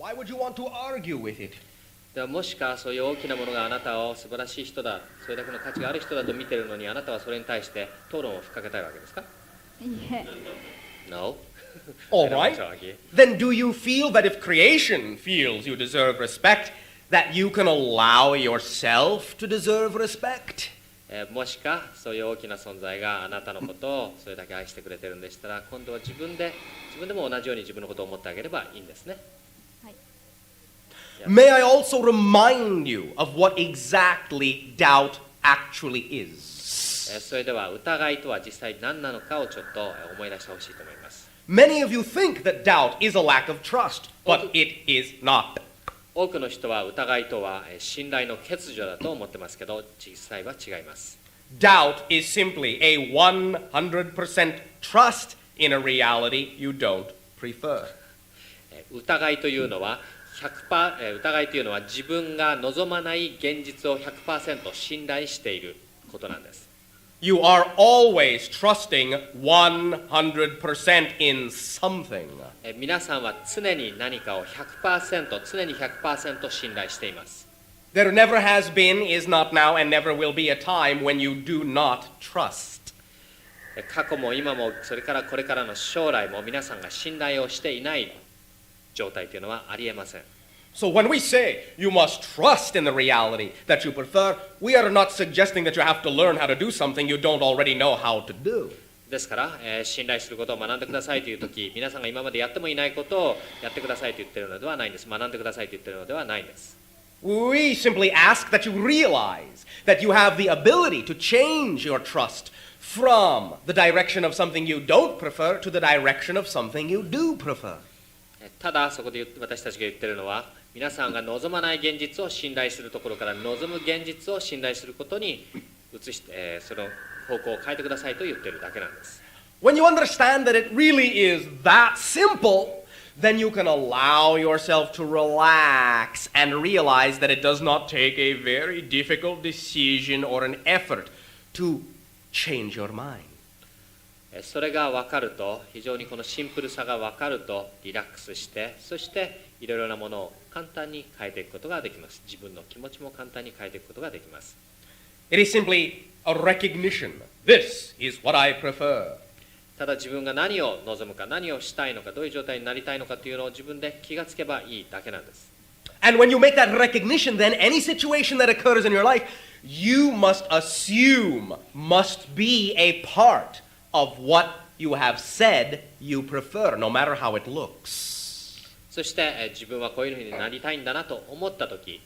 Why would you want to argue with it? ではもしかそういう大きなものがあなたを素晴らしい人だ、それだけの価値がある人だと見ているのに、あなたはそれに対して討論をふっかけたいわけですか？ No. All right. Then do you feel that if creation feels you deserve respect, that you can allow yourself to deserve respect? もしかそういう大きな存在があなたのことをそれだけ愛してくれてるんでしたら、今度は自分でも同じように自分のことを思ってあげればいいんですね。May I also remind you of what exactly doubt actually is? それでは疑いとは実際何なのかをちょっと思い出してほしいと思います。Many of you think that doubt is a lack of trust, but it is not. 多くの人は疑いとは信頼の欠如だと思ってますけど、実際は違います。Doubt is simply a 100% trust in a reality you don't prefer. 疑いというのは疑いというのは自分が望まない現実を 100% 信頼していることなんです。You are always trusting 100% in something. 皆さんは常に何かを 100% 信頼しています。There never has been, is not now, and never will be a time when you do not trust. 過去も今もそれからこれからの将来も皆さんが信頼をしていない状態というのはありえません。So when we say you must trust in the reality that you prefer, we are not suggesting that you have to learn how to do something you don't already know how to do. ですから、信頼することを学んでくださいというとき、皆さんが今までやってもいないことをやってくださいと言っているのではないんです。学んでくださいと言っているのではないんです。We simply ask that you realize that you have the ability to change your trust from the direction of something you don't prefer to the direction of something you do prefer. ただそこで私たちが言っているのは、皆さんが望まない現実を信頼するところから望む現実を信頼することに移して、その方向を変えてくださいと言っているだけなんです。When you understand that it really is that simple, then you can allow yourself to relax and realize that it does not take a very difficult decision or an effort to change your mind. それが分かると、非常にこのシンプルさが分かるとリラックスして、そしていろいろなものを簡単に変えていくことができます。自分の気持ちも簡単に変えていくことができます。It is simply a recognition. This is what I prefer. ただ自分が何を望むか、何をしたいのか、どういう状態になりたいのかというのを自分で気がつけばいいだけなんです。And when you make that recognition, then any situation that occurs in your life, you must assume must be a part of what you have said you prefer, no matter how it looks. そして自分はこういうふうになりたいんだなと思ったとき、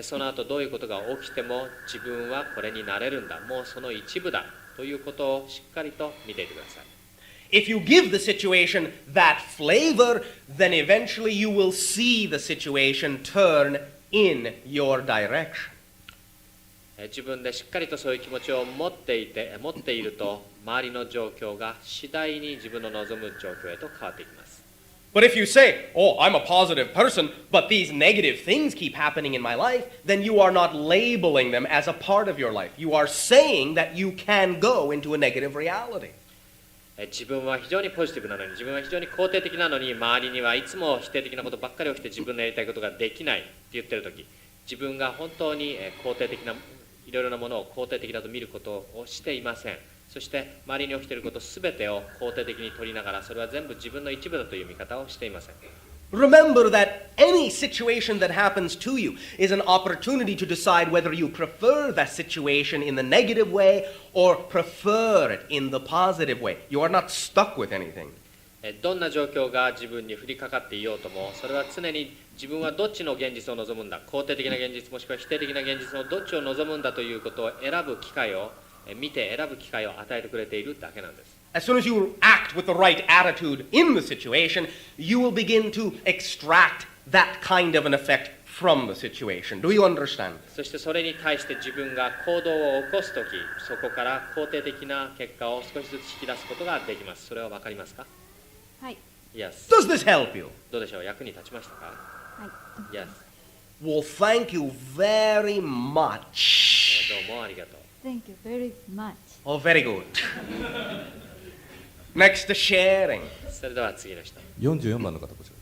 その後どういうことが起きても自分はこれになれるんだ、もうその一部だということをしっかりと見ていてください。If you give the situation that flavor, then eventually you will see the situation turn in your direction. 自分でしっかりとそういう気持ちを持っていると、周りの状況が次第に自分の望む状況へと変わっていきます。But if you say, oh, I'm a positive person, but these negative things keep happening in my life, then you are not labeling them as a part of your life. You are saying that you can go into a negative reality. 自分は非常にポジティブなのに、自分は非常に肯定的なのに、周りにはいつも否定的なことばっかり起きて自分のやりたいことができないって言ってるとき、自分が本当に肯定的な、いろいろなものを肯定的だと見ることをしていません。そして周りに起きていることすべてを肯定的に取りながら、それは全部自分の一部だという見方をしていません。Remember that any situation that happens to you is an opportunity to decide whether you prefer that situation in the negative way or prefer it in the positive way. You are not stuck with anything. どんな状況が自分に降りかかっていようとも、それは常に自分はどっちの現実を望むんだ、肯定的な現実もしくは否定的な現実のどっちを望むんだということを選ぶ機会を見て選ぶ機会を与えてくれているだけなんです。As soon as you act with the right attitude in the situation, you will begin to extract that kind of an effect from the situation. Do you understand? そしてそれに対して自分が行動を起こすとき、そこから肯定的な結果を少しずつ引き出すことができます。それは分かりますか？はい。Yes. Does this help you? どうでしょう？役に立ちましたか？はい。 Yes. Well, thank you very much. どうもありがとう。Thank you very much. Oh, very good. Next, the sharing. それでは次の人。44番の方こちら。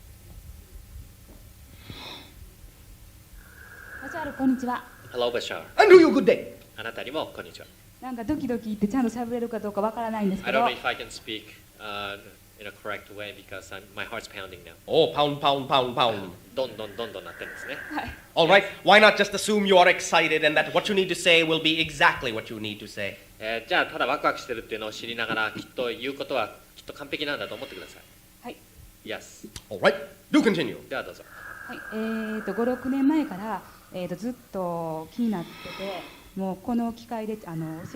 バシャールこんにちは。 Hello, Bashar. And to you, good day. あなたにもこんにちは。なんかドキドキ言ってちゃんと喋れるかどうかわからないんです I け don't ど know、if I can speak in a correct way because my heart's pounding now. Oh, pound, pound, pound, pound. どんどんどんどんなってるんですね。はい、 All right, why not just assume you are excited and that what you need to say will be exactly what you need to say? じゃあただワクワクしてるっていうのを知りながらきっと言うことはきっと完璧なんだと思ってください。はい、 Yes. All right, do continue. ではどうぞ。はい、5、6年前から、ずっと気になってて、もうこの機会で教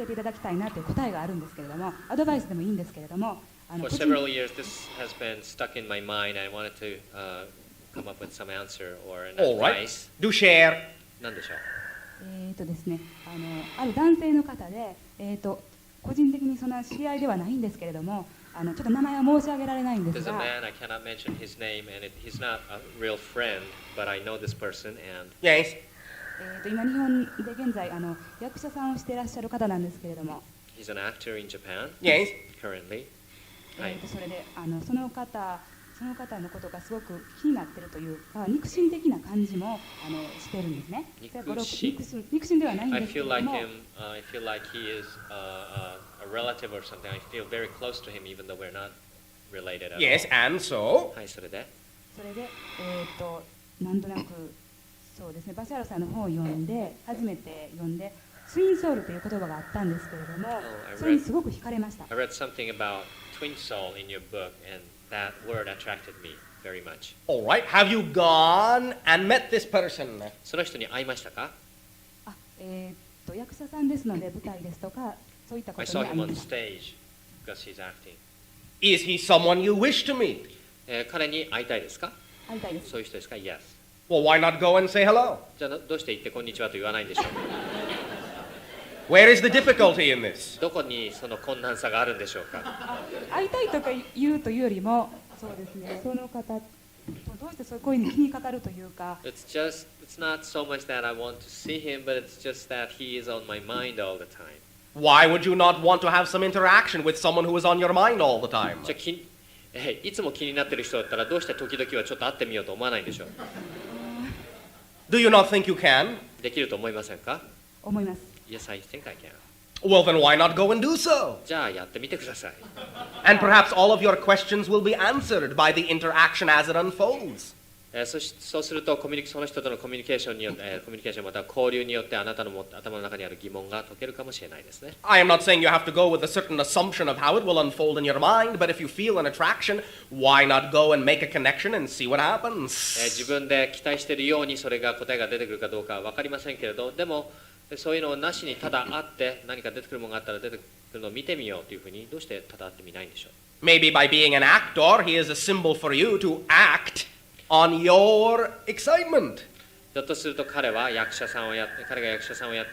えていただきたいなという答えがあるんですけれども、アドバイスでもいいんですけれども、For several years, this has been stuck in my mind. I wanted to come up with some answer or an All right, advice. do share. なんでしょう。ですね、ある男性の方で、個人的にそんな知り合いではないんですけれども、ちょっと名前は申し上げられないんです There's a が、man, I cannot mention his name, and he's not a real friend, but I know this person, and Yes. 今日本で現在役者さんをしていらっしゃる方なんですけれども、 he's an actor in Japan Yes. currently. はい。それでその方のことがすごく気になっているというか、肉親的な感じもしてるんですね。肉親ではないん I ですけれ feel ど like も、 him. I feel like he is a relative or something. I feel very close to him, even though we're not related at Yes, all. and so? はい、それで。それでなんとなくそうですね、バシャールさんの本を読んで初めて読んでツインソウルという言葉があったんですけれども、それにすごく惹かれました。 I read something about twin soul in your book, and that word attracted me very much. All right, have you gone and met this person? その人に会いましたか？あ、役者さんですので舞台ですとかそういったこ I と saw に会 him い on ました。 stage because he's acting. Is he someone you wish to meet? 彼に会いたいですか？会いたいです。そういう人ですか？ Yes. Well, why not go and say hello? じゃあどうして言ってこんにちはと言わないんでしょう？ Where is the difficulty in this? どこにその困難さがあるんでしょうか？会いたいとか言うというよりも、そうですね、その方どうしてそういう声に気にかかるというか、 It's not so much that I want to see him, but it's just that he is on my mind all the time. Why would you not want to have some interaction with someone who is on your mind all the time? じゃあいつも気になってる人だったらどうして時々はちょっと会ってみようと思わないんでしょう？ Do you not think you can? できると思いませんか？思います。 Yes, I think I can. Well, then why not go and do so? じゃあやってみてください。 And perhaps all of your questions will be answered by the interaction as it unfolds. そうするとその人とのコミュニケーションによって、コミュニケーションまたは交流によってあなたの頭の中にある疑問が解けるかもしれないですね。I am not saying you have to go with a certain assumption of how it will unfold in your mind, but if you feel an attraction, why not go and make a connection and see what happens? 自分で期待しているようにそれが答えが出てくるかどうかは分かりませんけれど、でもそういうのをなしにただ会って何か出てくるものがあったら出てくるのを見てみようというふうにどうしてただ会ってみないんでしょう？ Maybe by being an actor, he is a symbol for you to act on your excitement. ひょっとすると彼が役者さんをやって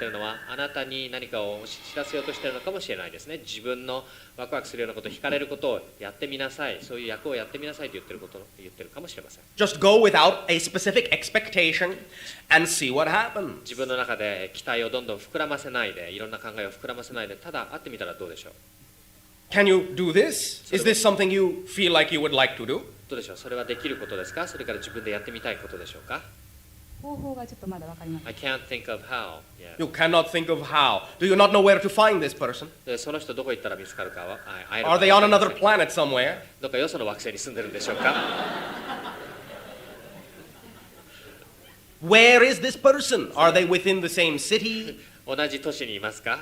いるのはあなたに何かを知らせようとしているのかもしれないですね。自分のワクワクするようなこと、惹かれることをやってみなさい、そういう役をやってみなさいと言ってるかもしれません。 Just go without a specific expectation and see what happens. 自分の中で期待をどんどん膨らませないで、いろんな考えを膨らませないで、ただ会ってみたらどうでしょう？ Can you do this? Is this something you feel like you would like to do? どうでしょう？それはできることですか？それから自分でやってみたいことでしょうか？方法がちょっとまだわかりません。 I can't think of how. Yeah. You cannot think of how. Do you not know where to find this person? でその人どこ行ったら見つかるかは会える Are か they on another planet somewhere? どっかよその惑星に住んでるんでしょうか？ Where is this person? Are they within the same city? 同じ都市にいますか？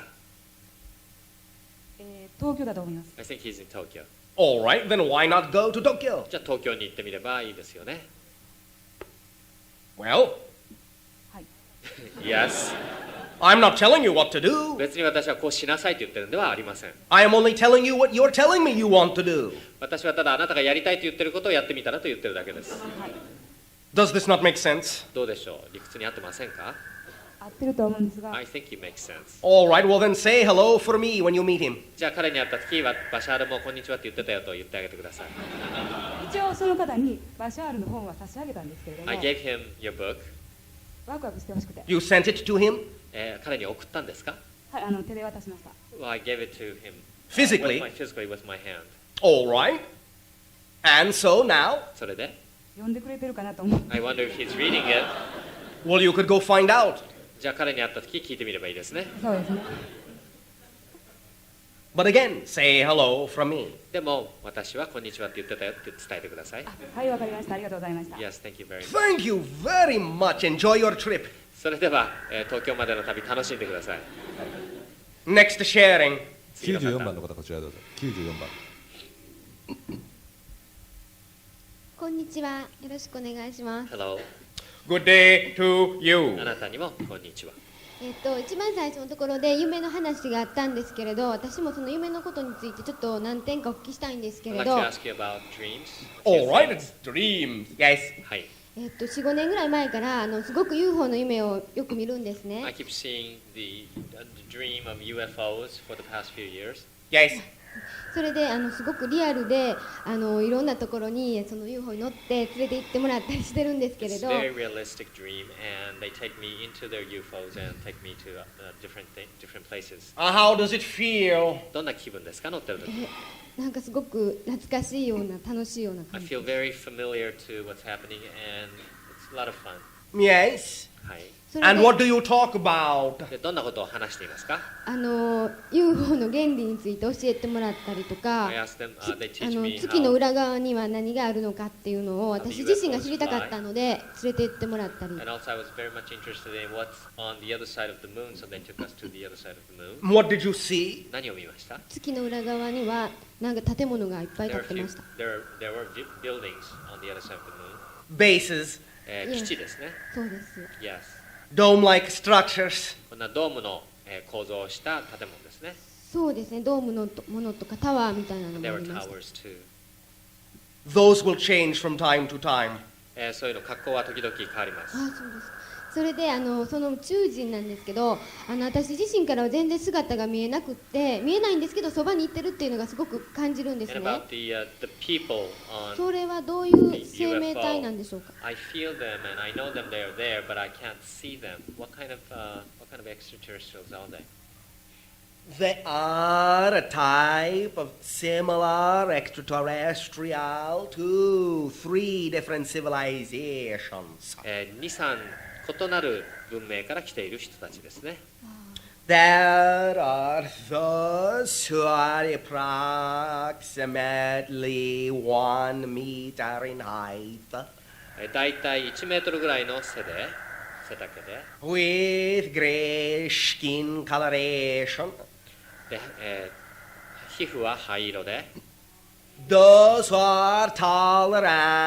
東京だと思います。 I think he's in Tokyo. All right, then why not go to Tokyo? じゃあ東京に行ってみればいいですよね。Well, はい。 Yes. I'm not telling you what to do. 別に私はこうしなさいと言ってるんではありません。 I am only telling you what you're telling me you want to do. 私はただあなたがやりたいと言ってることをやってみたらと言ってるだけです。はい。 Does this not make sense? どうでしょう？理屈に合ってませんか？合ってると思うんですが、 I think it makes sense. All right, well then say hello for me when you meet him. じゃあ彼に会った時はバシャールもこんにちはって言ってたよと言ってあげてください。一応その方にバシャールの本は差し上げたんですけれども、 I gave him your book. ワクワクしてほしくて、You sent it to him 彼に送ったんですか？はい、手で渡しました。 Well, I gave it to him physically. physically with my hand. All right. And so now, それで読んでくれてるかなと思って、 I wonder if he's reading it. Well, you could go find out. じゃあ彼に会った時聞いてみればいいですね。そうですね。But again, say hello from me. でも私はこんにちはって言ってたよって伝えてください。はい、わかりました。ありがとうございました。 Yes, thank you very much. Thank you very much. Enjoy your trip. それでは、東京までの旅楽しんでください。 Next sharing. 次の方94番の方こちらへどうぞ。94番。こんにちは。よろしくお願いします。 Hello. Good day to あ you. なたにもこんにちは。一番最初のところで夢の話があったんですけれど、私もその夢のことについてちょっと何点かお聞きしたいんですけ I'd れ like ど、 to ask you about dreams. All right, it's dreams. Yes. はい。4、5年ぐらい前からすごく UFO の夢をよく見るんです I ね。 keep seeing the dream of UFOs for the past few years. Yes. それですごくリアルでいろんなところにその UFO に乗って連れて行ってもらったりしてるんですけれ It's ど、 a very realistic dream, and they take me into their UFOs and take me to different places. How does it feel? どんな気分ですか乗ってる時。なんかすごく懐かしいような楽しいような I 感じ feel very familiar to what's happening, and it's a lot of fun. Yes. はい。それ And で what do you talk about? でどんなことを話していますか？ UFO の原理について教えてもらったりとか、 I asked them, they teach me 月の how 裏側には何があるのかっていうのを私自身が知りたかったので連れて行ってもらったり、 And also, I was very much interested in what's on the other side of the moon, so they took us to the other side of the moon. What did you see? 何を見ました？月の裏側にはなんか建物がいっぱい There 建ってました。 there were buildings on the other side of the moon. Bases. いえ基地ですね。そうです。 Yes. Dome-like structures. こんなドームの、構造をした建物ですね。そうですね。ドームのものとかタワーみたいなのも There あ were りました。 towers too. Those will change from time to time. そういうの格好は時々変わります。あ、そうですか。それでその宇宙人なんですけど、私自身からは全然姿が見えなくって見えないんですけど、そばに行ってるっていうのがすごく感じるんです And ね。 about the people on それはどういう生命体なんでしょうか。 I feel them and I know them they're there, but I can't see them. What kind of extraterrestrials are they? They are a type of similar extraterrestrial to 3 different civilizations. 2、3異なる文明から来ている人たちですね。There are those who are approximately 1 meter in height, だいたい1メートルぐらいの背丈で with gray skin coloration. で、皮膚は灰色で Those who are taller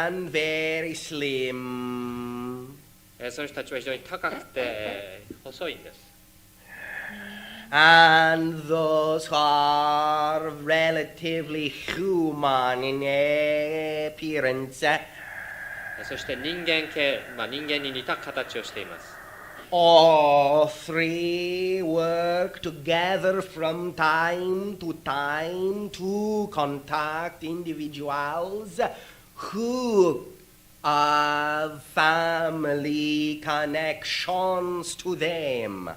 and very slim. その人たちは非常に高くて、細いんです。And those who are relatively human in appearance. そして人間系、人間に似た形をしています。All 3 work together from time to time to contact individuals who have family connections to them.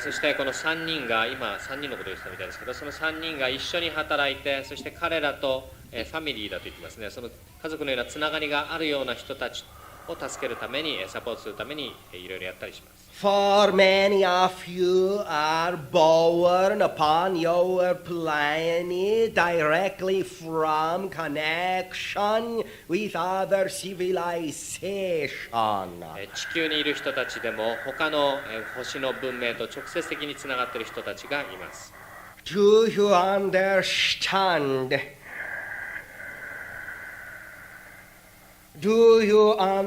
そしてこの3人が、今3人のことを言ってたみたいですけど、その3人が一緒に働いて、そして彼らとファミリーだと言ってますね。その家族のようなつながりがあるような人たちを助けるために、サポートするためにいろいろやったりします。For many of you are born upon your planet directly from connection with other civilization. 地球にいる人たちでも他の星の文明と直接的につながっている人たちがいます。Do you understand? Do you わか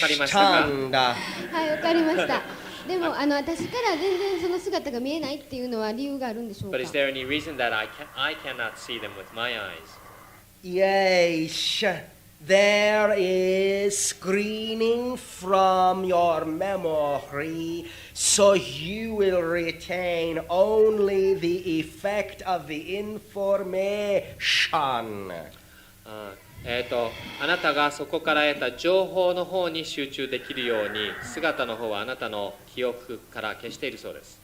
りましたか？ understand? はい、わかりました。でも私から全然その姿が見えないっていうのは理由があるんでしょうか。 But is there any reason that I cannot see them with my eyes? Yes, there is screening from your memory, so you will retain only the effect of the information. あなたがそこから得た情報の方に集中できるように、姿の方はあなたの記憶から消しているそうです。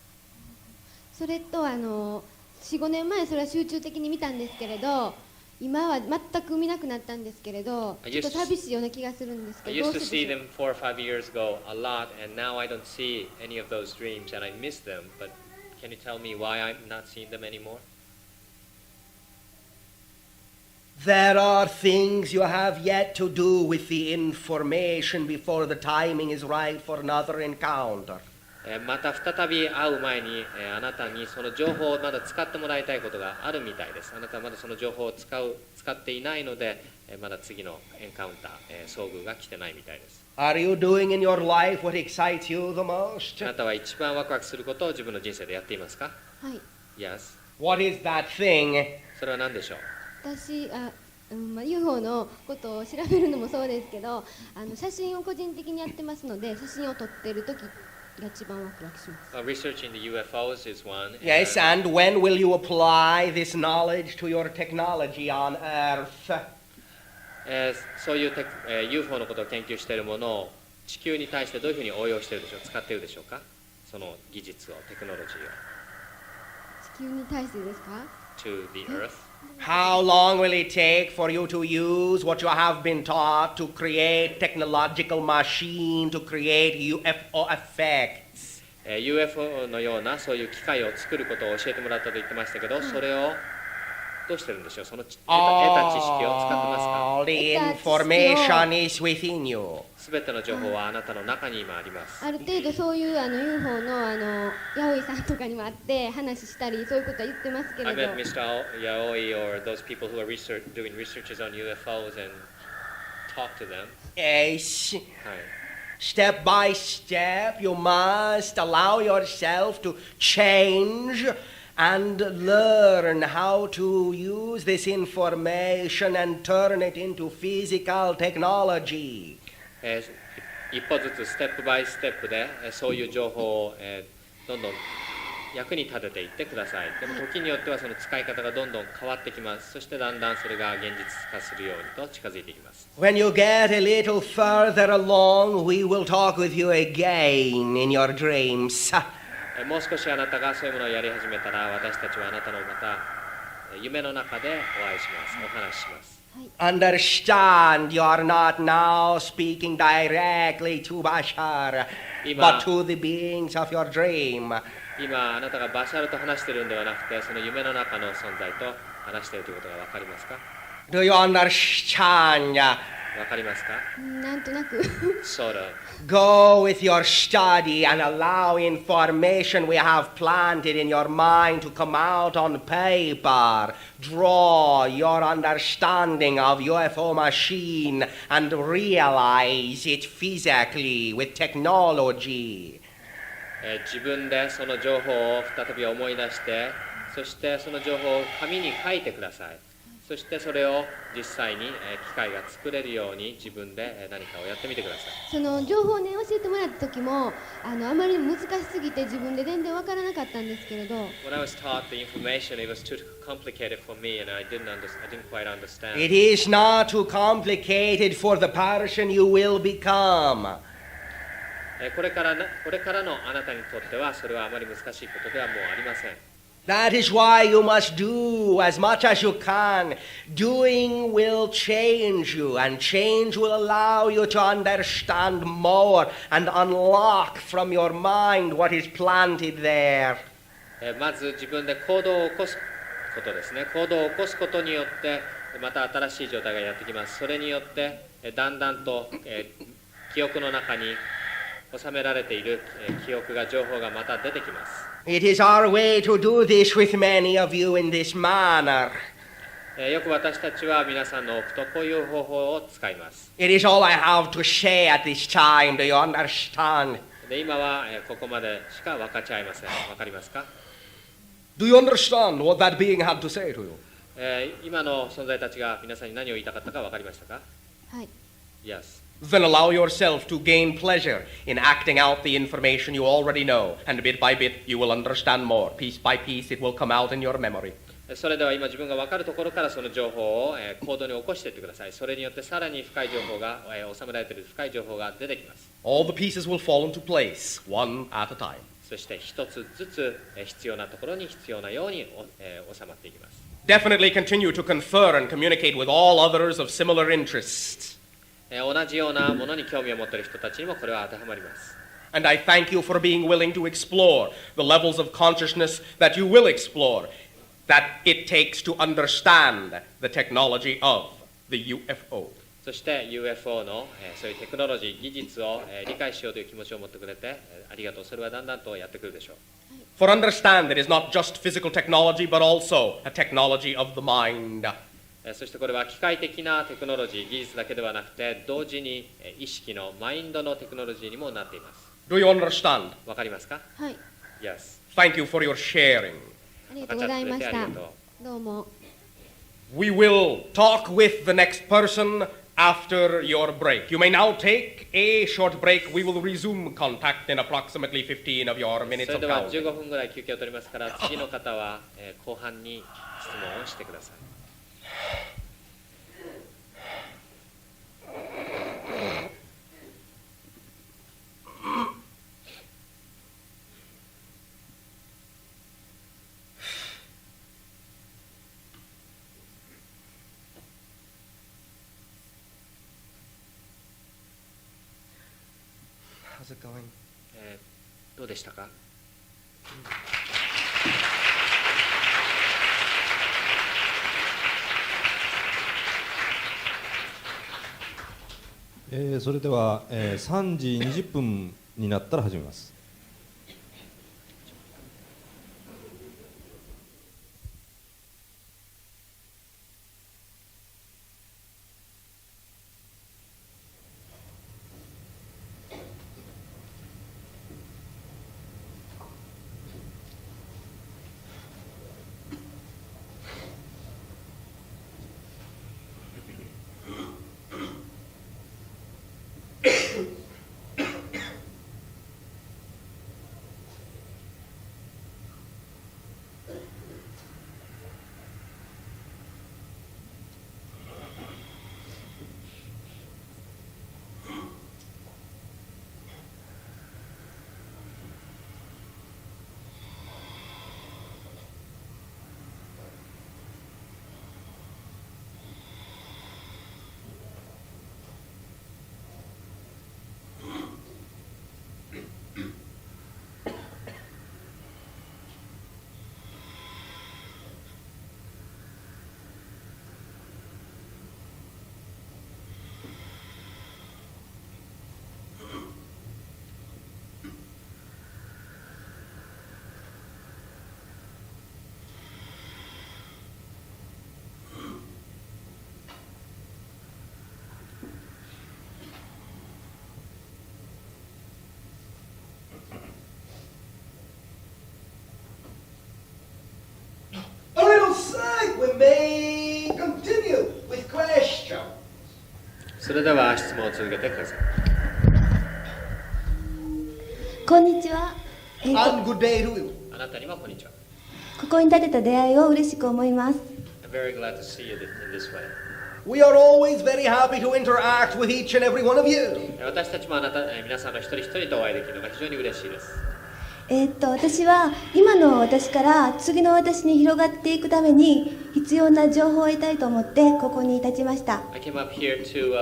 それと4、5年前それは集中的に見たんですけれど、今は全く見なくなったんですけれど、 I ちょっと used to- 寂しいような気がするんです I けど、 used ど to うして see でしょう them 4 or 5 years ago a lot, and now I don't see any of those dreams, and I miss them. But can you tell me why I'm not seeing them anymore? There are things you have yet to do with the information before the timing is right for another encounter. また再び会う前に、あなたにその情報をまだ使ってもらいたいことがあるみたいです。あなたはまだその情報を使っていないので、まだ次のエンカウンター、遭遇が来てないみたいです。Are you doing in your life what excites you the most? あなたは一番ワクワクすることを自分の人生でやっていますか？はい、 Yes. What is that thing? それは何でしょう？私UFO のことを調べるのもそうですけど、写真を個人的にやってますので、写真を撮ってる時が一番ワクワクします。Researching the UFOs is one. Yes, and when will you apply this knowledge to your technology on Earth? そういうUFO のことを研究しているものを地球に対してどういうふうに応用しているでしょう、使っているでしょうか、その技術を、テクノロジーを。地球に対してですか？ To the Earth. How long will it take for you to use what you have been taught to create technological machine to create UFO effects? UFO のようなそういう機械を作ることを教えてもらったと言ってましたけど、それをどうしてるんでしょう、その得た知識を使ってますか？ All the information is within you. すべての情報はあなたの中に今あります。ある程度そういう UFO のヤオイさんとかにも会って話したり、そういうことは言ってますけれ I ど、 met Mr. Yaoi or those people who are doing researches on UFOs and talk to them. Yes. はい。 Step by step, you must allow yourself to change and learn how to use this information and turn it into physical technology. 一歩ずつステップバイステップでそういう情報をどんどん役に立てていってください。でも時によってはその使い方がどんどん変わってきます。そしてだんだんそれが現実化するようにと近づいていきます。When you get a little further along, we will talk with you again in your dreams. もう少しあなたがそういうものをやり始めたら、私たちはあなたのまた夢の中でお会いします。お話しします。Understand, you are not now speaking directly to Bashar, but to the beings of your dream. 今あなたがバシャルと話しているんではなくて、その夢の中の存在と話しているということが分かりますか？ Do you understand? 分かりますか？なんとなくSort of. Go with your study and allow information we have planted in your mind to come out on paper. Draw your understanding of UFO machine and realize it physically with technology. 自分でその情報を再び思い出して、そしてその情報を紙に書いてください。そしてそれを実際に機械が作れるように自分で何かをやってみてください。その情報をね教えてもらった時もあまりに難しすぎて自分で全然わからなかったんですけれど。When I was taught the information, it was too complicated for me, and I didn't quite understand. It is not too complicated for the person you will become. これからのあなたにとってはそれはあまり難しいことではもうありません。That is why you must do as much as you can. Doing will change you, and change will allow you to understand more and unlock from your mind what is planted there. まず自分で行動を起こすことですね。行動を起こすことによってまた新しい状態がやってきます。それによってだんだんと記憶の中に収められている記憶が情報がまた出てきます。It is our way to do this with many of you in this manner. よく私たちは皆さんの多くとこういう方法を使います。It is all I have to say at this time. Do you understand? で今はここまでしか分かち合いません。分かりますか？ Do you understand what that being had to say to you? 今の存在たちが皆さんに何を言いたかったか分かりましたか？はい。 Yes. Then allow yourself to gain pleasure in acting out the information you already know, and bit by bit you will understand more. Piece by piece it will come out in your memory. それでは今自分が分かるところからその情報を行動に起こしていってください。それによってさらに深い情報が収められている深い情報が出てきます。All the pieces will fall into place, one at a time. そして一つずつ必要なところに必要なように収まっていきます。Definitely continue to confer and communicate with all others of similar interests. 同じようなものに興味を持っている人たちにもこれは当てはまります。And I thank you for being willing to explore the levels of consciousness that you will explore, that it takes to understand the technology of the UFO. そして UFO のそういうテクノロジー、技術を理解しようという気持ちを持ってくれてありがとう。それはだんだんとやってくるでしょう。For understand that it is not just physical technology, but also a technology of the mind. そしてこれは機械的なテクノロジー、技術だけではなくて、同時に意識のマインドのテクノロジーにもなっています。Do you understand? わかりますか？はい。Yes. Thank you for your sharing. ありがとうございました。どうも。We will talk with the next person after your break. You may now take a short break. We will resume contact in approximately 15 of your minutes それ of では counting. 15分ぐらい休憩を取りますから、次の方は後半に質問をしてください。How's it going? どうでしたか？それでは、3時20分になったら始めます。A little side, we may continue with questions. それでは質問を続けてください。こんにちは。And good day to you. あなたにもこんにちは。ここに立てた出会いを嬉しく思います。I'm very glad to see you in this way. We are always very happy to interact with each and every one of you. 私たちも皆さんの一人一人とお会いできるのが非常に嬉しいです。私は今の私から次の私に広がっていくために必要な情報を得たいと思ってここに立ちました。I came up here to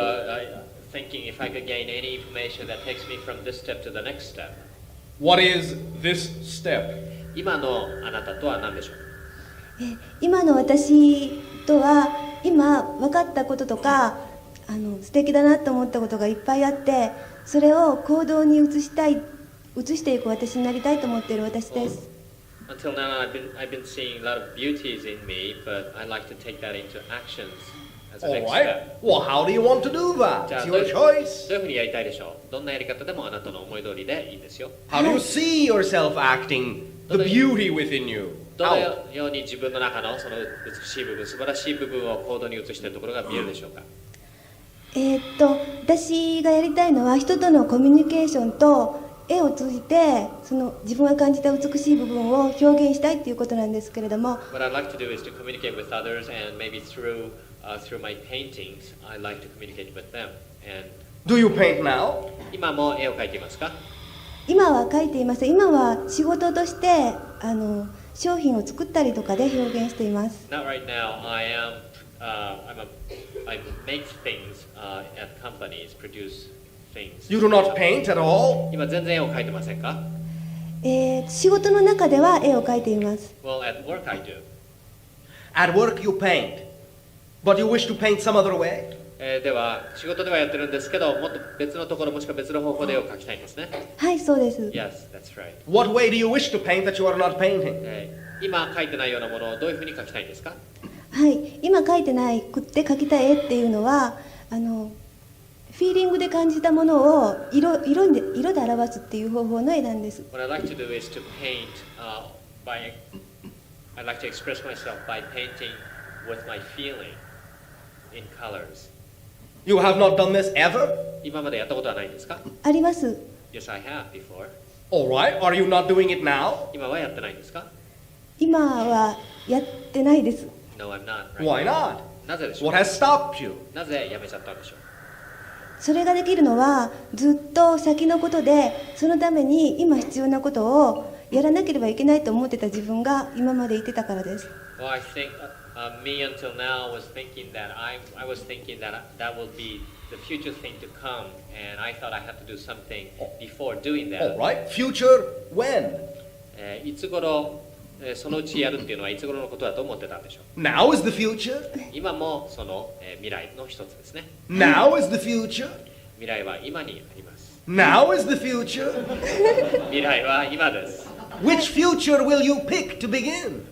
thinking if I could gain any information that takes me from this step to the next step. What is this step? 今のあなたとは何でしょう？今の私とは今分かったこととか素敵だなと思ったことがいっぱいあって、それを行動に移していく私になりたいと思っている私です。Until now, I've been seeing a lot of beauties in me, but I'd like to take that into actions as a All next right. step. Well, how do you want to do that? じゃあ It's どう your いう choice. ふうにやりたいでしょう？どんなやり方でもあなたの思い通りでいいんですよ。How do you see yourself acting the beauty within you? どの How? ように自分の中のその美しい部分、素晴らしい部分を行動に移しているところが見えるでしょうか？私がやりたいのは人とのコミュニケーションと絵を通じてその自分が感じた美しい部分を表現したいということなんですけれども、 What I'd like to do is to communicate with others, and maybe through my paintings, I'd like to communicate with them. And Do you paint now? 今も絵を描いていますか？今は描いています。今は仕事として商品を作ったりとかで表現しています。 Not right now. I make things at companies, produce things. You do not paint at all? 今全然絵を描いてませんか？仕事の中では絵を描いています。 Well, at work I do. At work you paint, but you wish to paint some other way? では仕事ではやってるんですけど、もっと別のところもしくは別の方法で絵を描きたいんですね。はい、そうです。 Yes, that's right. What way do you wish to paint that you are not painting? 今描いてないようなものをどういうふうに描きたいんですか？はい、今描いてないくって描きたい絵っていうのはフィーリングで感じたものを色で表すっていう方法の絵なんです。 What I'd like to do is to paint I'd like to express myself by painting with my feeling in colors. You have not done this ever? 今までやったことはないんですか？あります。 Yes, I have before. All right, are you not doing it now? 今はやってないんですか？今はやってないです。 No, I'm not. Right Why now. not? なぜでしょう What has stopped you? なぜやめちゃったんでしょう？それができるのはずっと先のことで、そのために今必要なことをやらなければいけないと思ってた自分が今までいてたからです。 Well, I think me until now was thinking that I was thinking that that will be the future thing to come, and I thought I had to do something before doing that. All right, future when? いつ頃そのうちやるっていうのはいつ頃のことだと思ってたんでしょう？ Now is the future? 今もその未来の一つですね。 Now is the future? 未来は今にあります。 Now is the future? 未来は今です。 Which future will you pick to begin?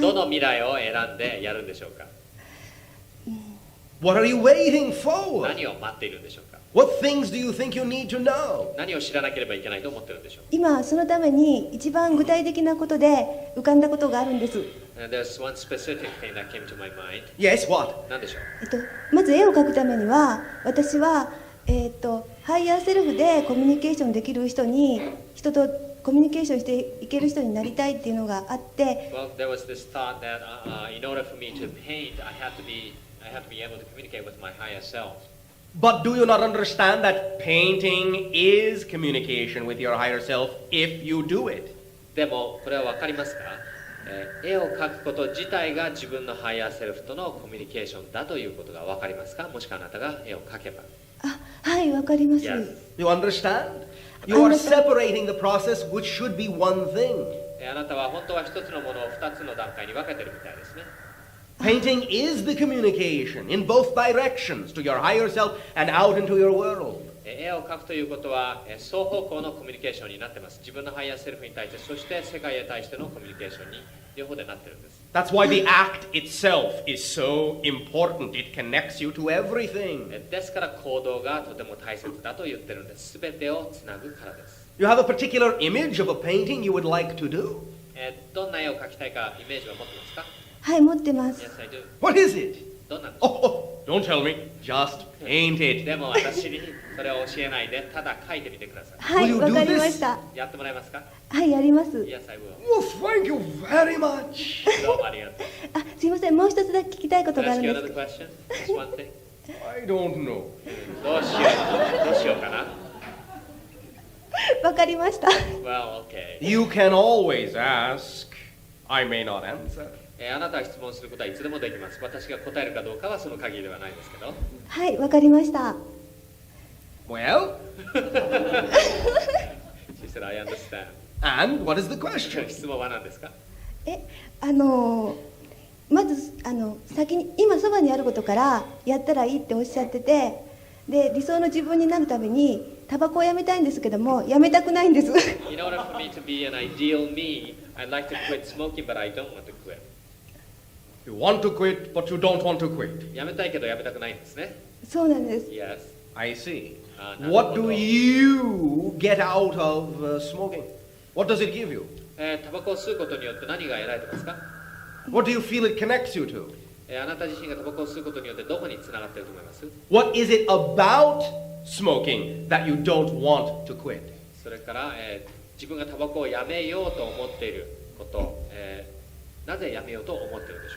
どの未来を選んでやるんでしょうか？ What are you waiting for? 何を待っているんでしょうか？ What things do you think you need to know? 何を知らなければいけないと思ってるんでしょう？今そのために一番具体的なことで浮かんだことがあるんです。 There's one specific thing that came to my mind. Yes, what? 何でしょう？まず絵を描くためには私は、ハイヤーセルフでコミュニケーションできる人とコミュニケーションしていける人になりたいっていうのがあって、 Well, there was this thought that in order for me to paint, I have to be able to communicate with my higher self. But do you not understand that painting is communication with your higher self if you do it? でもこれは分かりますか？絵を描くこと自体が自分のハイヤーセルフとのコミュニケーションだということが分かりますか？もしくはあなたが絵を描けば。はい、わかります。 Yes. You understand? You are separating the process which should be one thing. あなたは本当は一つのものを二つの段階に分けてるみたいですね。Painting is the communication in both directions to your higher self and out into your world. 絵を描くということは双方向のコミュニケーションになってます。自分のハイヤーセルフに対して、そして世界へ対してのコミュニケーションに両方でなってるんです。That's why the act itself is so important. It connects you to everything. ですから行動がとても大切だと言ってるんです。すべてをつなぐからです。You have a particular image of a painting you would like to do? どんな絵を描きたいかイメージは持ってますか？はい、持ってます。 Yes, I do. What is it? どんなんでしょう？ Oh, don't tell me. Just paint it. でも私にそれを教えないで、ただ描いてみてください。はい、 Will you わ do かり this? ました。やってもらえますか？はい、やります。 Yes, I will. Well, thank you very much. どうもありがとう。すいません、もう一つだけ聞きたいこと Can があ I る ask ん you で another すけど。 question? Just one thing. I don't know. どうしようかな。わかりました。 Well, okay. You can always ask. I may not answer. あなたが質問することはいつでもできます。私が答えるかどうかはその限りではないですけど。はい、わかりました。 Well, She said, I understand. and what is the question? 質問は何ですか？まず先に今そばにあることからやったらいいっておっしゃってて、で理想の自分になるためにタバコをやめたいんですけども、やめたくないんです。 In order for me to be an ideal me, I'd like to quit smoking, but I don't want to quit. You want to quit, but you don't want to quit. やめたいけどやめたくないんですね。そうなんです。 Yes. I see. なるほど。 What do you get out of smoking? What does it give you? タバコを吸うことによって何が得られてますか？ What do you feel it connects you to? あなた自身がタバコを吸うことによってどこにつながっていると思います？ What is it about smoking that you don't want to quit? それから、自分がタバコをやめようと思っていること、なぜやめようと思っているでしょ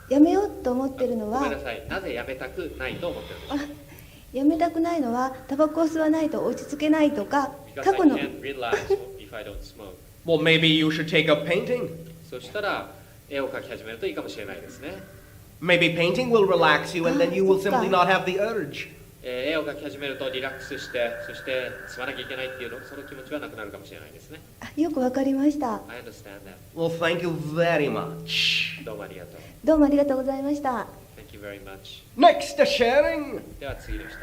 う？やめようと思ってるのはごめんな、さい。なぜやめたくないと思っているでしょう？やめたくないのはタバコを吸わないと落ち着けないとか、 Because 過 I 去の can't relax if I don't smoke. Well, maybe you should take up painting. そしたら絵を描き始めるといいかもしれないですね。Maybe painting will relax you and then you will simply not have the urge. 絵を描き始めるとリラックスして、そして積まなきゃいけないっていうその気持ちはなくなるかもしれないですね。よくわかりました。 I understand that. Well, thank you very much. どうもありがとう。どうもありがとうございました。 Thank you very much. Next to sharing. では次の人。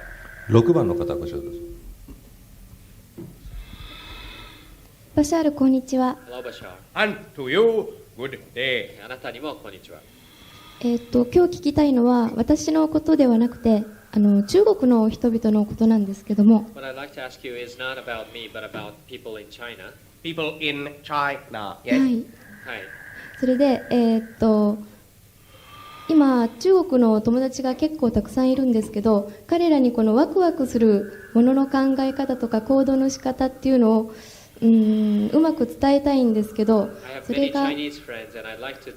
6番の方ご紹介どうぞ。バシャールこんにちは。 Hello, Bashar. And to you, good day. あなたにもこんにちは。今日聞きたいのは私のことではなくて中国の人々のことなんですけども、 What I'd like to ask you is not about me, but about people in China. People in China. は Yes? い、はい。それで、今中国の友達が結構たくさんいるんですけど、彼らにこのワクワクするものの考え方とか行動の仕方っていうのをうまく伝えたいんですけど、 I have それ many が Chinese friends, and I'd like to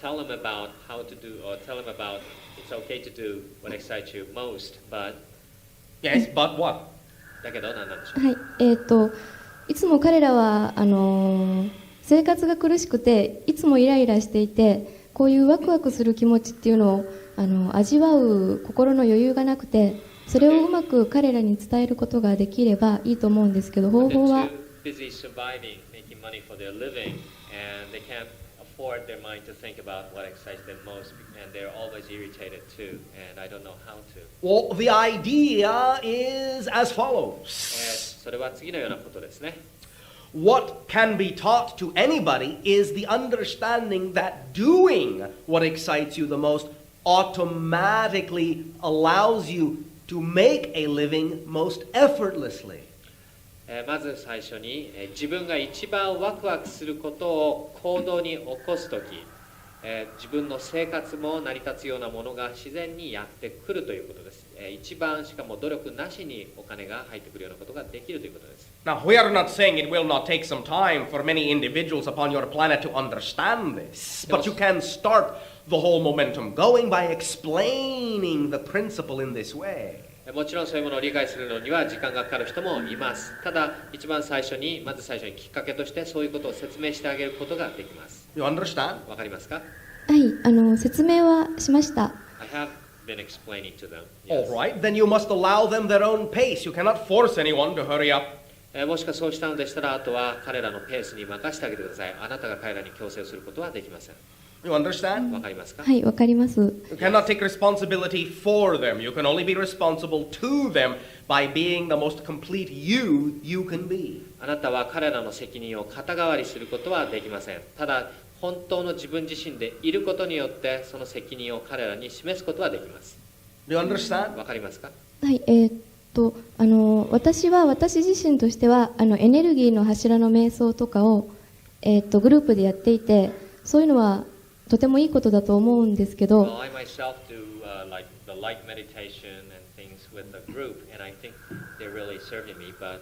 tell them about how to do, or tell them about it's okay to do what excites you most, but Yes, but what? だけど何なんでしょう。はい、いつも彼らは生活が苦しくていつもイライラしていて、こういうワクワクする気持ちっていうのを味わう心の余裕がなくて、それをうまく彼らに伝えることができればいいと思うんですけど、方 They're 法は too busy surviving, making money for their living, and they can't afford their mind to think about what excites them most, and they're always irritated too, and I don't know how to. Well, the idea is as follows. それは次のようなことですね。What can be taught to anybody is the understanding that doing what excites you the most automatically allows you to make a living most effortlessly. まず最初に自分が一番ワクワクすることを行動に起こすとき、自分の生活も成り立つようなものが自然にやってくるということです。一番しかも努力なしにお金が入ってくるようなことができるということです。Now, we are not saying it will not take some time for many individuals upon your planet to understand this, but you can start the whole momentum going by explaining the principle in this way. もちろんそういうものを理解するのには時間がかかる人もいます。ただ、一番最初に、まず最初にきっかけとしてそういうことを説明してあげることができます。You understand? わかりますか？はい、説明はしました。 I have been explaining to them. All Yes. right, then you must allow them their own pace. You cannot force anyone to hurry up. もしかそうしたのでしたら、あとは彼らのペースに任せてあげてください。あなたが彼らに強制することはできません。 You understand? わかりますか？はい、わかります。 You cannot take responsibility for them. You can only be responsible to them by being the most complete you can be. あなたは彼らの責任を肩代わりすることはできません。ただ、本当の自分自身でいることによって、その責任を彼らに示すことはできます。 Do you understand? わかりますか？はい、私自身としてはエネルギーの柱の瞑想とかを、グループでやっていて、そういうのはとてもいいことだと思うんですけど、 Well, I myself do like the light meditation and things with the group, and I think they're really serving me, but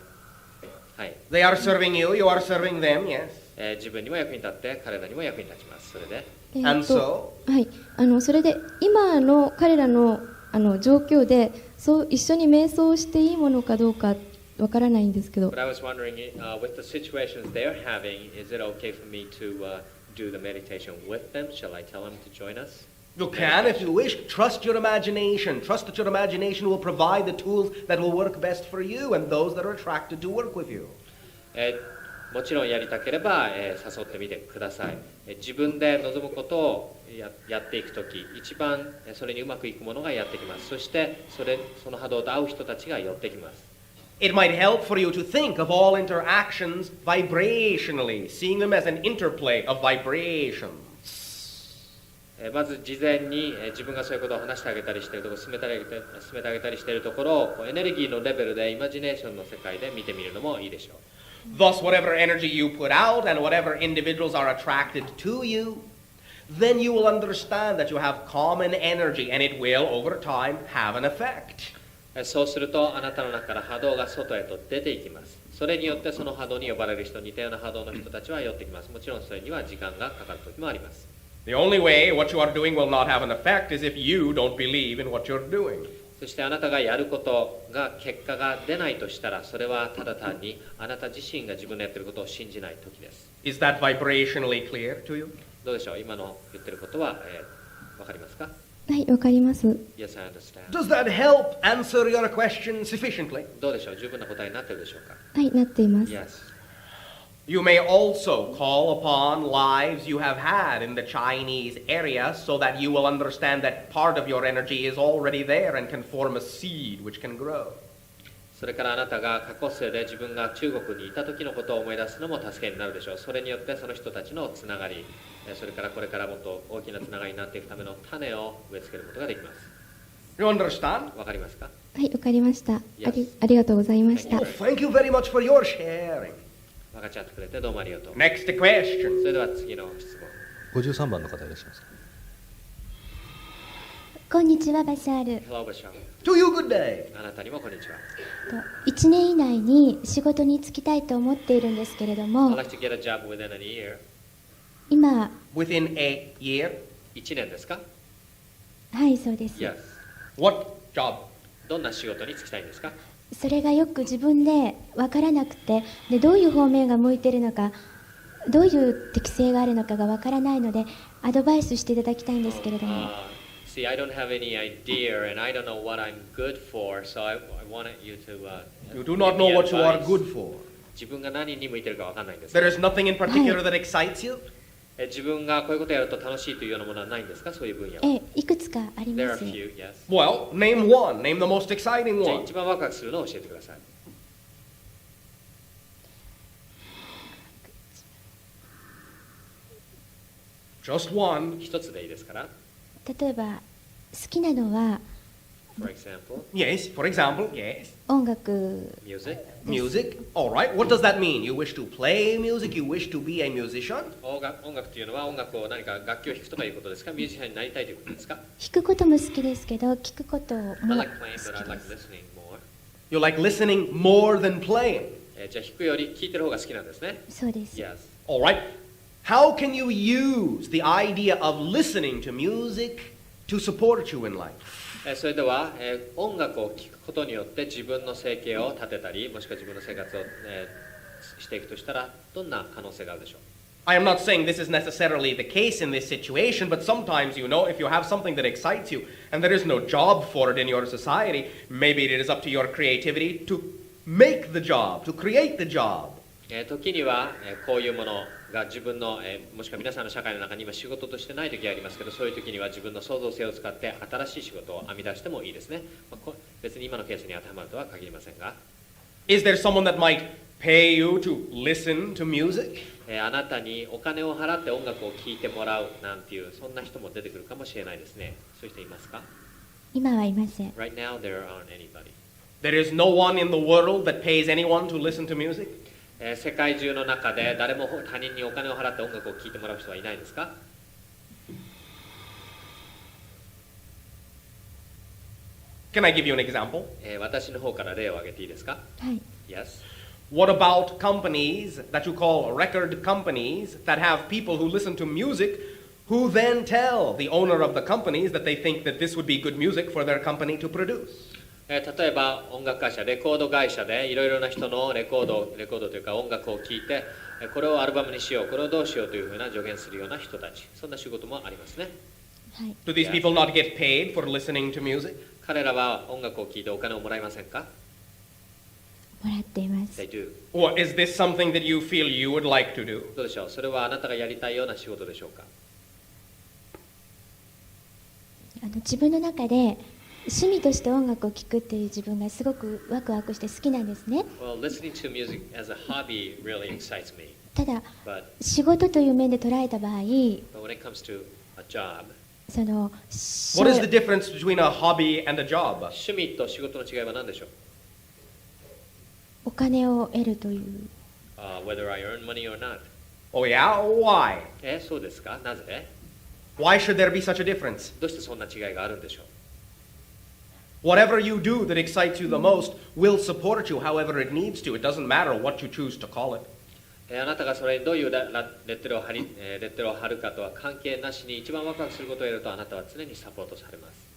はい、They are serving you, you are serving them, yes. 自分にも役に立って彼らにも役に立ちます。それで、And so, はい、それで今の彼らの状況でそう一緒に瞑想していいものかどうかわからないんですけど、 But I was wondering, with the situations they're having, is it okay for me to do the meditation with them? Shall I tell them to join us? you can if you wish. Trust your imagination. Trust that your imagination will provide the tools that will work best for you and those that are attracted to work with you. もちろんやりたければ、誘ってみてください。自分で望むことをやっていくとき、一番それにうまくいくものがやってきます。そしてその波動と合う人たちが寄ってきます。It might help for you to think of all interactions vibrationally, seeing them as an interplay of vibrations. まず事前に自分がそういうことを話してあげたりしているところ、進めてあげたりしているところをエネルギーのレベルでイマジネーションの世界で見てみるのもいいでしょう。Thus, whatever energy you put out and whatever individuals are attracted to you, then you will understand that you have common energy and it will, over time, have an effect. そうするとあなたの中から波動が外へと出ていきます。それによってその波動に呼ばれる人、似たような波動の人たちは寄ってきます。もちろんそれには時間がかかる時もあります。The only way what you are doing will not have an effect is if you don't believe in what you're doing. そしてあなたがやることが結果が出ないとしたら、それはただ単にあなた自身が自分のやっていることを信じない時です。Is that vibrationally clear to you? どうでしょう、今の言ってることは、わかりますか？はい、わかります。 Yes, I understand. Does that help answer your question sufficiently? どうでしょう、十分な答えになってるでしょうか？はい、なっています。 Yes. You may also call upon lives you have had in the Chinese area so that you will understand that part of your energy is already there and can form a seed which can grow. それからあなたが過去世で自分が中国にいた時のことを思い出すのも助けになるでしょう。それによってその人たちのつながり、それからこれからもっと大きなつながりになっていくための種を植え付けることができます。You understand? わかりますか？はい、わかりました。Yes. ありがとうございました Oh,。thank you very much for your sharing. 分かち合ってくれてどうもありがとう。 Next question. それでは次の質問。53番の方いらっしゃいますか。こんにちは、バシャール。 Hello, Bashar. To you, good day. あなたにもこんにちは。1年以内に仕事に就きたいと思っているんですけれど I'd も、 like to get a job within a year. 今、 Within a year. 1年ですか？はいそうです、 Yes. What job? どんな仕事に就きたいんですか？それがよく自分で分からなくて、でどういう方面が向いているのか、どういう適性があるのかが分からないのでアドバイスしていただきたいんですけれども、 See, I don't have any idea and I don't know what I'm good for, so I wanted you to You do not know what you are good for. 自分が何に向いてるか分かんないんです。 There is nothing in particular that excites you? 自分がこういうことをやると楽しいというようなものはないんですか？そういう分野は。いくつかあり There ま are す。 a few, yes. Well, name one. Name the most exciting じゃあ one. 一番ワクワクするのを教えてください。Just one. 一つでいいですから。例えば好きなのは For example, Yes, for example, yes. 音楽 music. Music. All right. What does that mean? You wish to play music? You wish to be a musician? 音楽というのは音楽を何か楽器を弾くとかいうことですか？ミュージシャンになりたいということですか？弾くことも好きですけど聞くことも I 好 like き playing, で but I like す。 listening more. You like listening more than playing. じゃあ弾くより聴いてる方が好きなんですね。そうです。 Yes. All right. How can you use the idea of listening to music to support you in life? それでは、音楽を聴くことによって自分の生計を立てたり、もしくは自分の生活を、していくとしたら、どんな可能性があるでしょう？ I am not saying this is necessarily the case in this situation, but sometimes, you know, if you have something that excites you and there is no job for it in your society, maybe it is up to your creativity to make the job, to create the job. 時には、こういうものが自分の、もしくは皆さんの社会の中に今仕事としてない時がありますけど、そういう時には自分の創造性を使って新しい仕事を編み出してもいいですね。別に今のケースに当てはまるとは限りませんが、Is there someone that might pay you to listen to music? あなたにお金を払って音楽を聴いてもらうなんていうそんな人も出てくるかもしれないですね。そういう人いますか？今はいません。 Right now there aren't anybody. There is no one in the world that pays anyone to listen to music? 世界中の中で誰も他人にお金を払って音楽を聴いてもらう人はいないですか？ Can I give you an example? 私の方から例を挙げていいですか？はい。 Yes. What about companies that you call record companies that have people who listen to music who then tell the owner of the companies that they think that this would be good music for their company to produce? 例えば音楽会社、レコード会社でいろいろな人のレコードというか音楽を聴いて、これをアルバムにしよう、これをどうしようというふうな助言するような人たち、そんな仕事もありますね。はい。 Do these people not get paid for listening to music? 彼らは音楽を聴いてお金をもらえませんか？もらっています。 They do. Or is this something that you feel you would like to do? どうでしょう？それはあなたがやりたいような仕事でしょうか？自分の中で趣味として音楽を聴くっていう自分がすごくワクワクして好きなんですね。 Well, listening to music as a hobby really excites me. ただ But 仕事という面で捉えた場合、 when it comes to a job, その What is the difference between a hobby and a job? 趣味と仕事の違いは何でしょう？お金を得るという。 Whether I earn money or not. Oh yeah? Why? そうですか？なぜ？ Why should there be such a difference? どうしてそんな違いがあるんでしょう？ Whatever you do that excites you the most will support you however it needs to. It doesn't matter what you choose to call it. あなたがそれにどういうレッテルを貼るかとは関係なしに一番ワクワクすることをやるとあなたは常にサポートされます。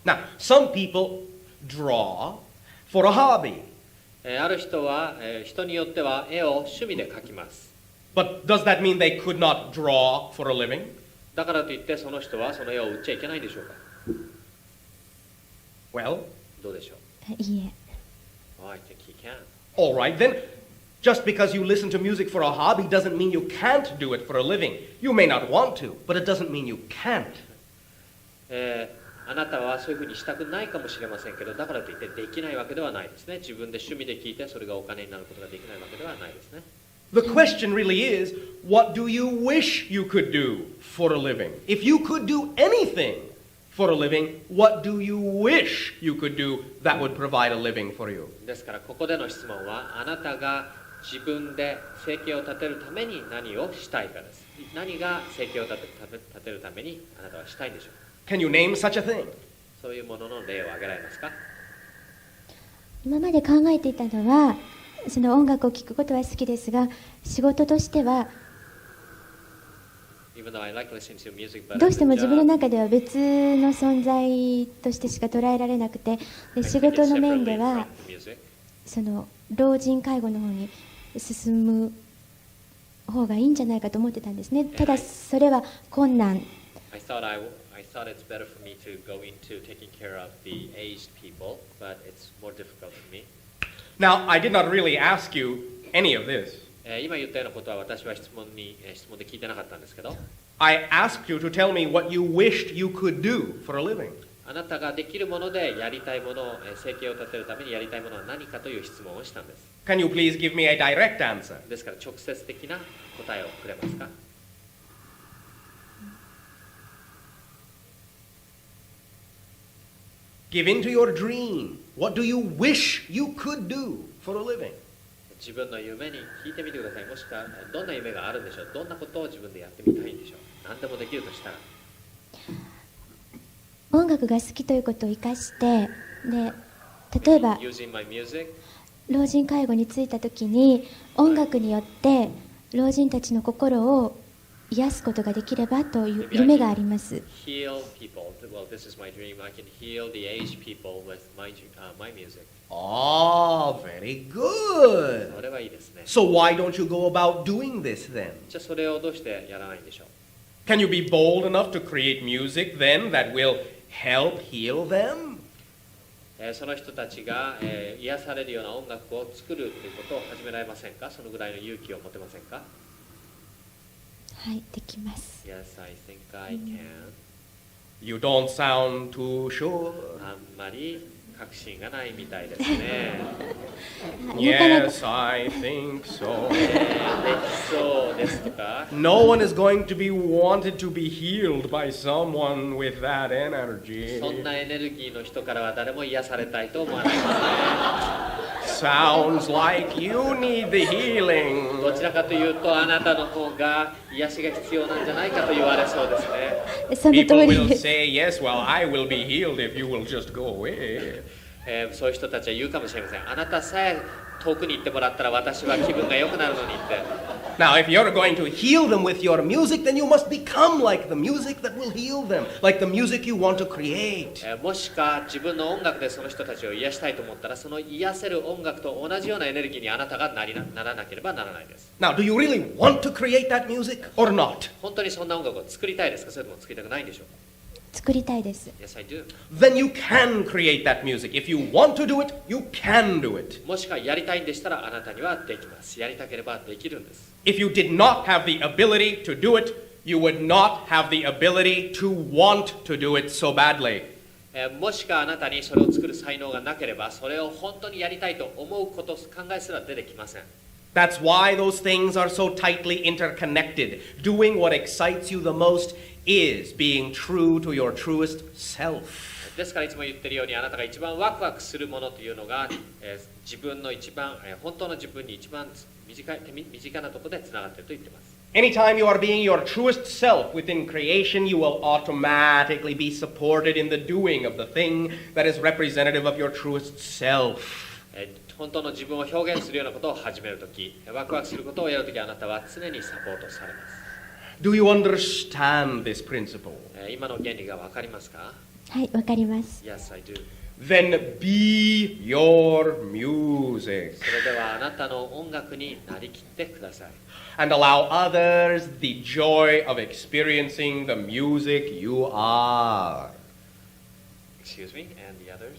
Now, some people draw for a hobby. ある人は、人によっては絵を趣味で描きます。But does that mean they could not draw for a living? だからといってその人はその絵を売っちゃいけないんでしょうか。 Well, どうでしょう。いいえ。 Oh, I think he can. all right, then just because you listen to music for a hobby doesn't mean you can't do it for a living. You may not want to, but it doesn't mean you can't. あなたはそういうふうにしたくないかもしれませんけど、だからといってできないわけではないですね。自分で趣味で聞いてそれがお金になることができないわけではないですね。The question really is, what do you wish you could do for a living? If you could do anything for a living, what do you wish you could do that would provide a living for you? ですからここでの質問は、あなたが自分で生計を立てるために何をしたいかです。何が生計を立てるためにあなたはしたいんでしょうか。 Can you name such a thing? そういうものの例を挙げられますか。今まで考えていたのは、その音楽を聴くことは好きですが、仕事としては Even though I like listening to music, but どうしても自分の中では別の存在としてしか捉えられなくて、で仕事の面ではその老人介護の方に進む方がいいんじゃないかと思ってたんですね。ただそれは困難。 I thought it's better for me to go into taking care of the aged people, but it's more difficult for me. Now, I did not really ask you any of this. 今言ったようなことは私は質問で聞いてなかったんですけど、 I asked you to tell me what you wished you could do for a living. あなたができるものでやりたいもの、生計を立てるためにやりたいものは何かという質問をしたんです。 Can you please give me a direct answer? ですから直接的な答えをくれますか。 Give in to your dream. What do you wish you could do for a living? 自分の夢に聞いてみてください。もしくはどんな夢があるんでしょう。どんなことを自分でやってみたいんでしょう。何でもできるとしたら。音楽が好きということを生かして、で例えば Using my music, 老人介護に就いた時に音楽によって老人たちの心を癒すことができればという夢があります。 heal people. Well, this is my dream. I can heal the aged people with my music. Oh, very good. それはいいですね。 So why don't you go about doing this then? じゃあそれをどうしてやらないんでしょう。 Can you be bold enough to create music then that will help heal them? その人たちが、癒されるような音楽を作るということを始められませんか。そのぐらいの勇気を持てませんか。はい、できます。 Yes, I think I can. You don't sound too sure. あんまり確信がないみたいですね。Yes, I think so. できそうですとか。 No one is going to be wanted to be healed by someone with that energy. そんなエネルギーの人からは誰も癒されたいと思わないですね。 Sounds like you need the healing. どちらかというとあなたの方が癒しが必要なんじゃないかと言われそうですね。その People 通り will です。 say, yes, well, I will be healed if you will just go away. そういう人たちは言うかもしれません。あなたさえ遠くに行ってもらったら私は気分が良くなるのにって。 Now, if you're going to heal them with your music, then you must become like the music that will heal them, like the music you want to create. もしか自分の音楽でその人たちを癒したいと思ったらその癒せる音楽と同じようなエネルギーにあなたがならなければならないです。 Now, do you really want to create that music or not? 本当にそんな音楽を作りたいですか。それとも作りたくないんでしょうか。作りたいです。 Yes, I do. Then you can create that music. If you want to do it, you can do it. もしかやりたいんでしたらあなたにはできます。やりたければできるんです。 If you did not have the ability to do it, you would not have the ability to want to do it so badly. もしかあなたにそれを作る才能がなければそれを本当にやりたいと思うこと考えすら出てきません。 That's why those things are so tightly interconnected. Doing what excites you the most is being true to your truest self. ですからいつも言ってるようにあなたが一番ワクワクするものというのが、自分の一番、本当の自分に一番身近なところでつながっていると言っています。 Anytime you are being your truest self within creation, you will automatically be supported in the doing of the thing that is representative of your truest self. 本当の自分を表現するようなことを始めるとき、ワクワクすることをやるときあなたは常にサポートされます。 Do you understand this principle? 今の原理がわかりますか。はい、わかります。 Yes, I do. then be your music それではあなたの音楽になりきってください。and allow others the joy of experiencing the music you are. Excuse me, and the others?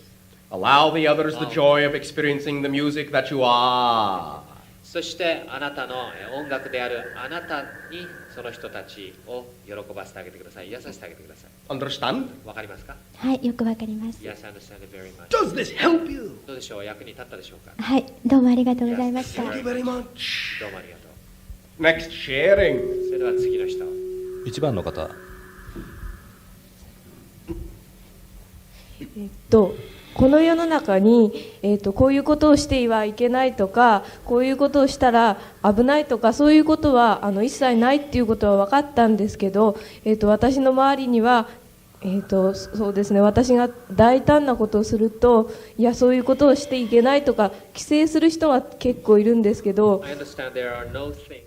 Allow the others the joy of experiencing the music that you are. そしてあなたの音楽であるあなたにその人たちを喜ばせてあげてください。癒させてあげてください。Understand? わかりますか？はいよくわかります Yes, I understand it very much. Does this help you? どうでしょう？役に立ったでしょうか？はいどうもありがとうございました Thank you very much. どうもありがとう。 Next, sharing. それでは次の人。 1番の方。この世の中に、こういうことをしてはいけないとかこういうことをしたら危ないとかそういうことは一切ないっていうことは分かったんですけど、私の周りには、そうですね、私が大胆なことをするといやそういうことをしていけないとか規制する人が結構いるんですけど、I understand there are no things